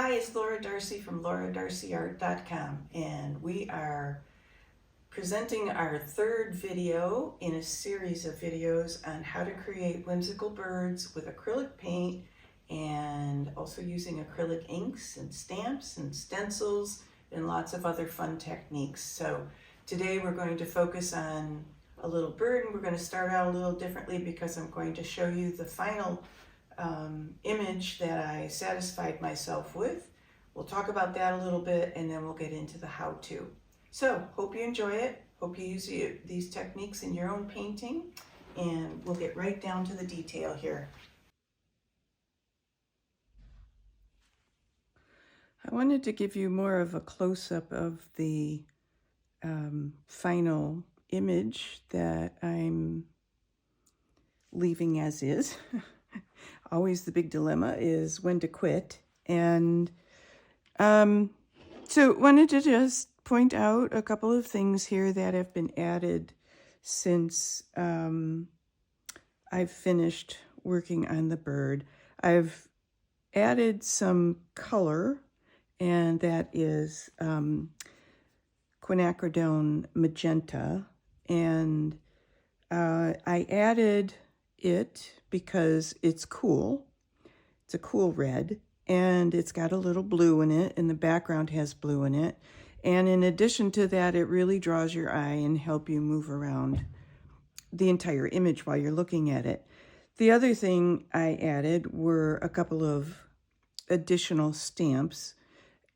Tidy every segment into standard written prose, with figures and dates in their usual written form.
Hi, it's Laura Darcy from LauraDarcyArt.com, and we are presenting our third video in a series of videos on how to create whimsical birds with acrylic paint and also using acrylic inks and stamps and stencils and lots of other fun techniques. So today we're going to focus on a little bird, and we're going to start out a little differently because I'm going to show you the final image that I satisfied myself with. We'll talk about that a little bit, and then we'll get into the how-to. So hope you enjoy it. Hope you use these techniques in your own painting, and we'll get right down to the detail here. I wanted to give you more of a close-up of the final image that I'm leaving as is. Always the big dilemma is when to quit. And so wanted to just point out a couple of things here that have been added since I've finished working on the bird. I've added some color, and that is quinacridone magenta, and I added it because it's cool. It's a cool red, and it's got a little blue in it, and the background has blue in it. And in addition to that, it really draws your eye and help you move around the entire image while you're looking at it. The other thing I added were a couple of additional stamps,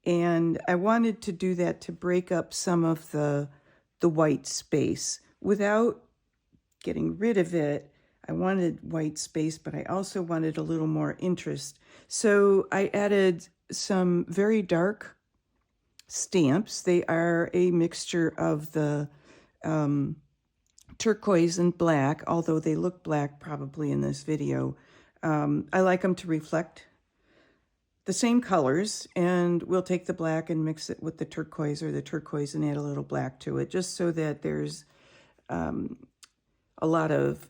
and I wanted to do that to break up some of the white space without getting rid of it. I wanted white space, but I also wanted a little more interest. So I added some very dark stamps. They are a mixture of the turquoise and black, although they look black probably in this video. I like them to reflect the same colors, and we'll take the black and mix it with the turquoise, or the turquoise and add a little black to it, just so that there's a lot of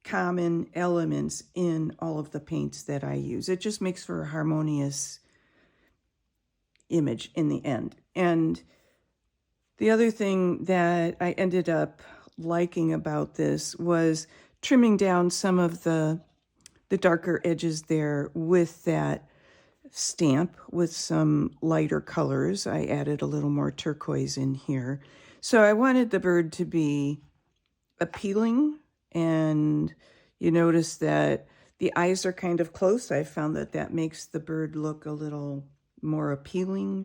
common elements in all of the paints that I use. It just makes for a harmonious image in the end. And the other thing that I ended up liking about this was trimming down some of the darker edges there with that stamp with some lighter colors. I added a little more turquoise in here. So I wanted the bird to be appealing, and you notice that the eyes are kind of close. I found that that makes the bird look a little more appealing.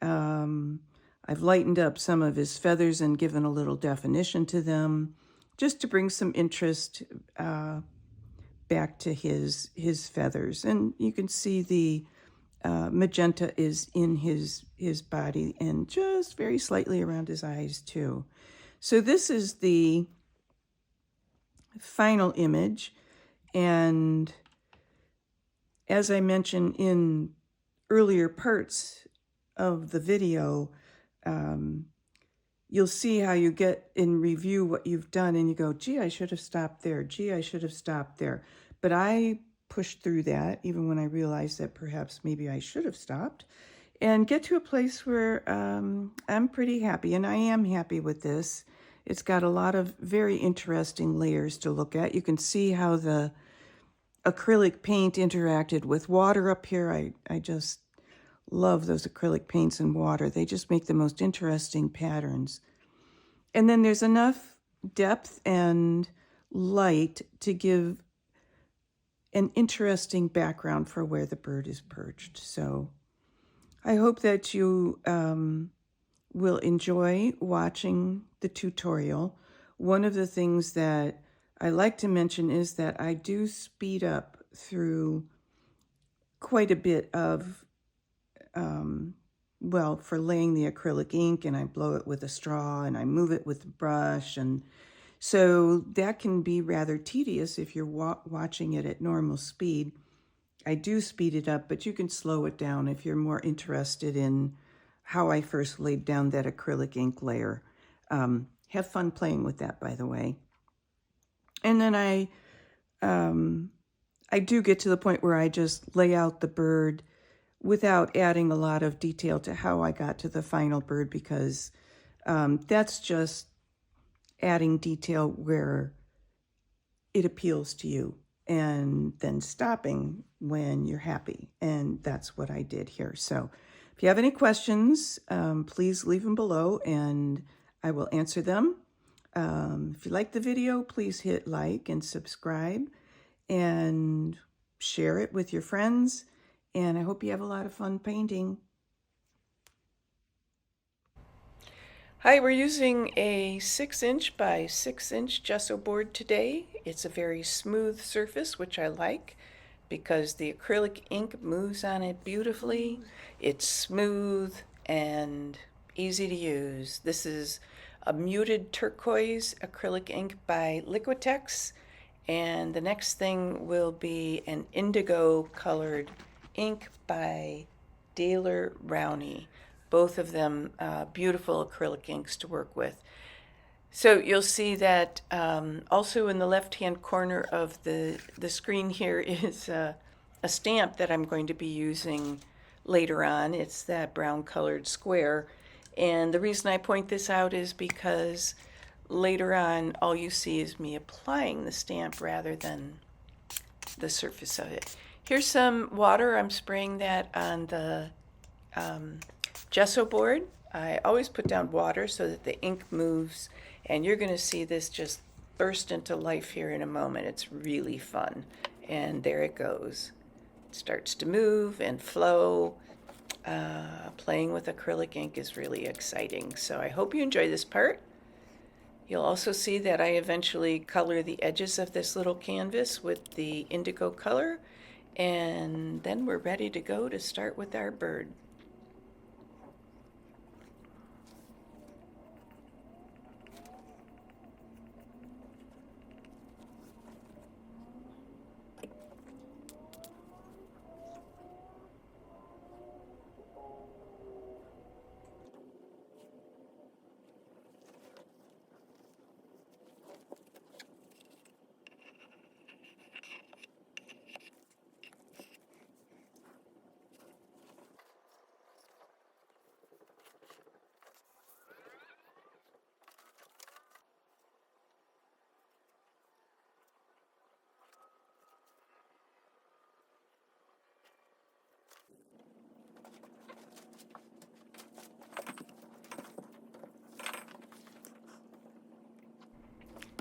I've lightened up some of his feathers and given a little definition to them, just to bring some interest back to his feathers. And you can see the magenta is in his body and just very slightly around his eyes too. So this is the final image, and as I mentioned in earlier parts of the video, you'll see how you get in review what you've done, and you go, gee, I should have stopped there. Gee, I should have stopped there. But I pushed through that, even when I realized that perhaps maybe I should have stopped, and get to a place where I'm pretty happy, and I am happy with this. It's got a lot of very interesting layers to look at. You can see how the acrylic paint interacted with water up here. I just love those acrylic paints in water. They just make the most interesting patterns. And then there's enough depth and light to give an interesting background for where the bird is perched. So I hope that you will enjoy watching the tutorial. One of the things that I like to mention is that I do speed up through quite a bit of, well, for laying the acrylic ink, and I blow it with a straw and I move it with a brush. And so that can be rather tedious if you're watching it at normal speed. I do speed it up, but you can slow it down if you're more interested in how I first laid down that acrylic ink layer. Have fun playing with that, by the way. And then I I do get to the point where I just lay out the bird without adding a lot of detail to how I got to the final bird, because that's just adding detail where it appeals to you and then stopping when you're happy. And that's what I did here. So if you have any questions, please leave them below and I will answer them. If you like the video, please hit like and subscribe and share it with your friends. And I hope you have a lot of fun painting. Hi, we're using a 6-inch by 6-inch gesso board today. It's a very smooth surface, which I like because the acrylic ink moves on it beautifully. It's smooth and easy to use. This is a muted turquoise acrylic ink by Liquitex, and the next thing will be an indigo colored ink by Daler Rowney. Both of them beautiful acrylic inks to work with. So you'll see that also in the left-hand corner of the screen here is a stamp that I'm going to be using later on. It's that brown colored square. And the reason I point this out is because later on all you see is me applying the stamp rather than the surface of it. Here's some water. I'm spraying that on the gesso board. I always put down water so that the ink moves, and you're going to see this just burst into life here in a moment. It's really fun. And there it goes. It starts to move and flow. Playing with acrylic ink is really exciting. So I hope you enjoy this part. You'll also see that I eventually color the edges of this little canvas with the indigo color, and then we're ready to go to start with our bird.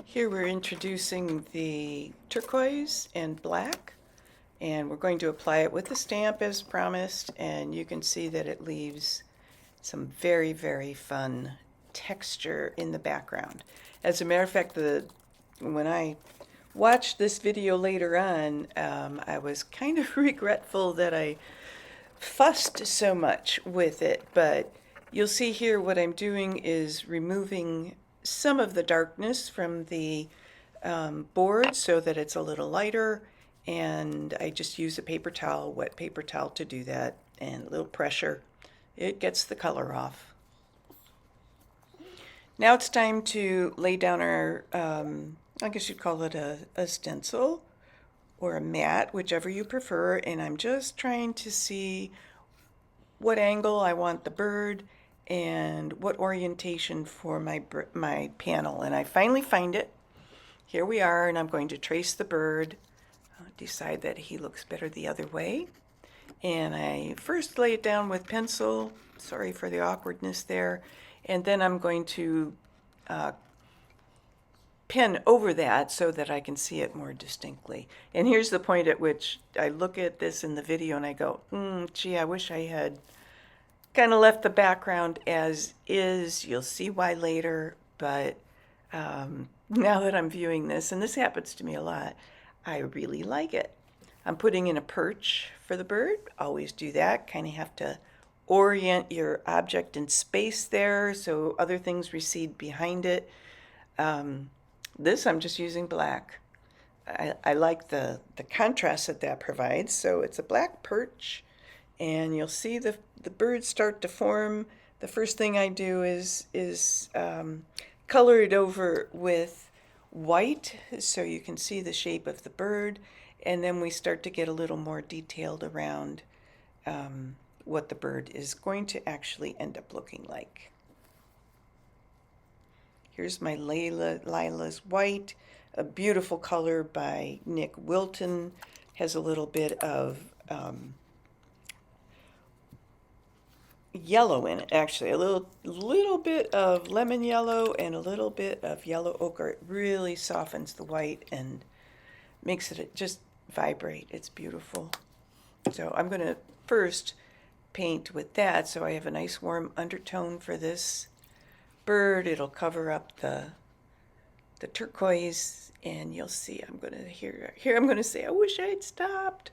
Here we're introducing the turquoise and black, and we're going to apply it with the stamp as promised, and you can see that it leaves some very, very fun texture in the background. As a matter of fact, when I watched this video later on, I was kind of regretful that I fussed so much with it, but you'll see here what I'm doing is removing some of the darkness from the board so that it's a little lighter, and I just use a paper towel, wet paper towel, to do that, and a little pressure. It gets the color off. Now it's time to lay down our, I guess you'd call it a stencil or a mat, whichever you prefer, and I'm just trying to see what angle I want the bird and what orientation for my panel. And I finally find it. Here we are, and I'm going to trace the bird, decide that he looks better the other way. And I first lay it down with pencil, sorry for the awkwardness there, and then I'm going to pen over that so that I can see it more distinctly. And here's the point at which I look at this in the video and I go, gee, I wish I had kind of left the background as is. You'll see why later, but now that I'm viewing this, and this happens to me a lot, I really like it. I'm putting in a perch for the bird. Always do that. Kind of have to orient your object in space there so other things recede behind it. This I'm just using black. I like the contrast that provides. So it's a black perch, and you'll see the birds start to form. The first thing I do is color it over with white so you can see the shape of the bird, And then we start to get a little more detailed around what the bird is going to actually end up looking like. Here's my Lila's White, a beautiful color by Nick Wilton. Has a little bit of yellow in it, actually. A little bit of lemon yellow and a little bit of yellow ochre. It really softens the white and makes it just vibrate. It's beautiful. So I'm going to first paint with that so I have a nice warm undertone for this bird. It'll cover up the turquoise, and you'll see I'm going to here I'm going to say I wish I had stopped,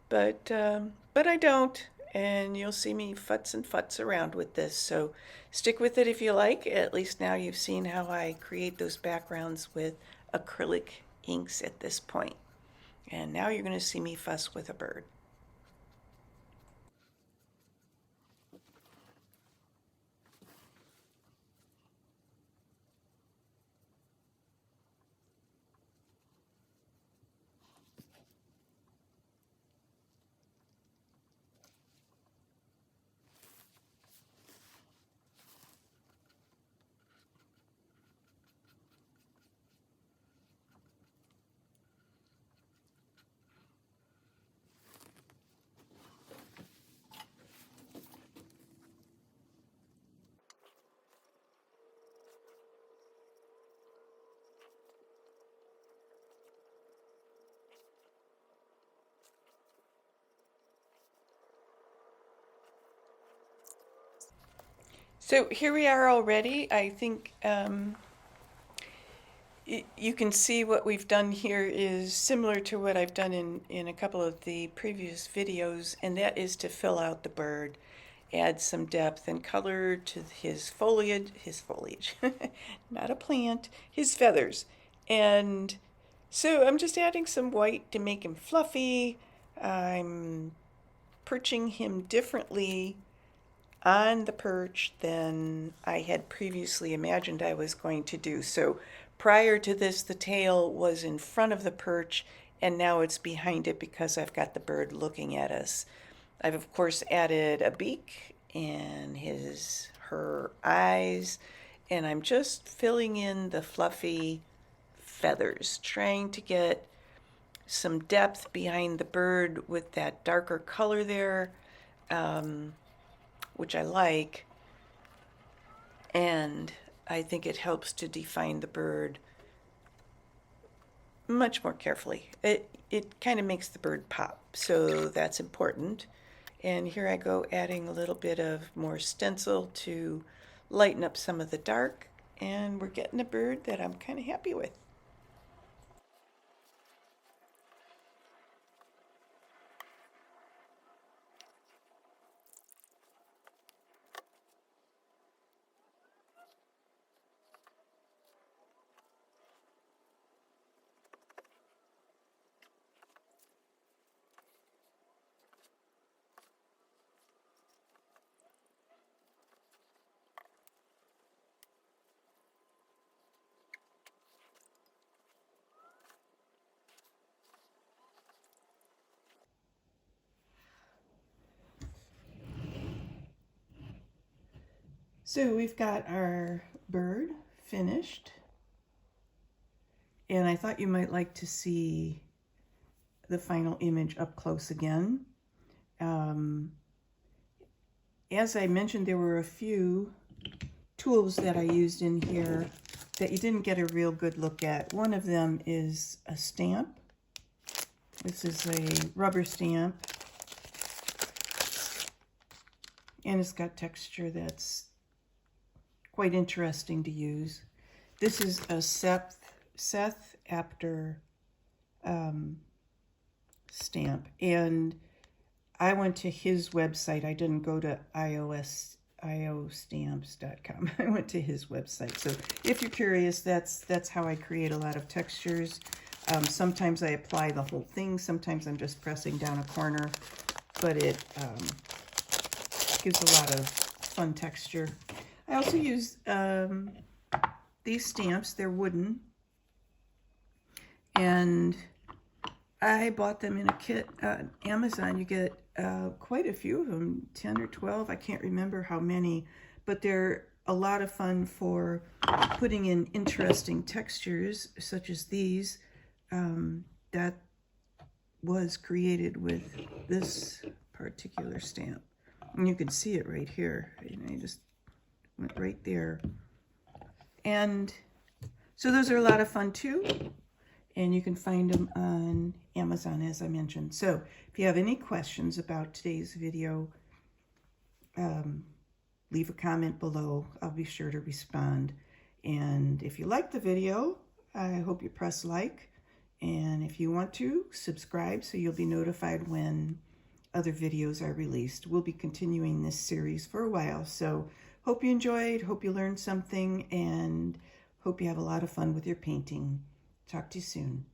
but I don't, and you'll see me futz and futz around with this. So stick with it if you like. At least now you've seen how I create those backgrounds with acrylic inks at this point. And now you're going to see me fuss with a bird. So here we are already. I think you can see what we've done here is similar to what I've done in a couple of the previous videos, and that is to fill out the bird, add some depth and color to his foliage, not a plant, his feathers. And so I'm just adding some white to make him fluffy. I'm perching him differently on the perch than I had previously imagined I was going to do. So prior to this, the tail was in front of the perch, and now it's behind it because I've got the bird looking at us. I've of course added a beak and her eyes, and I'm just filling in the fluffy feathers, trying to get some depth behind the bird with that darker color there, which I like, and I think it helps to define the bird much more carefully. It kind of makes the bird pop, so that's important. And here I go adding a little bit of more stencil to lighten up some of the dark, and we're getting a bird that I'm kind of happy with. So we've got our bird finished, and I thought you might like to see the final image up close again. As I mentioned, there were a few tools that I used in here that you didn't get a real good look at. One of them is a stamp. This is a rubber stamp, and it's got texture that's quite interesting to use. This is a Seth Apter stamp, and I went to his website. I didn't go to iostamps.com. I went to his website. So if you're curious, that's how I create a lot of textures. Sometimes I apply the whole thing. Sometimes I'm just pressing down a corner, but it gives a lot of fun texture. I also use these stamps. They're wooden, and I bought them in a kit on Amazon. You get quite a few of them, 10 or 12. I can't remember how many, but they're a lot of fun for putting in interesting textures, such as these. That was created with this particular stamp. And you can see it right here. I just went right there. And so those are a lot of fun too. And you can find them on Amazon, as I mentioned. So if you have any questions about today's video, leave a comment below. I'll be sure to respond. And if you like the video, I hope you press like. And if you want to, subscribe so you'll be notified when other videos are released. We'll be continuing this series for a while. So hope you enjoyed, hope you learned something, and hope you have a lot of fun with your painting. Talk to you soon.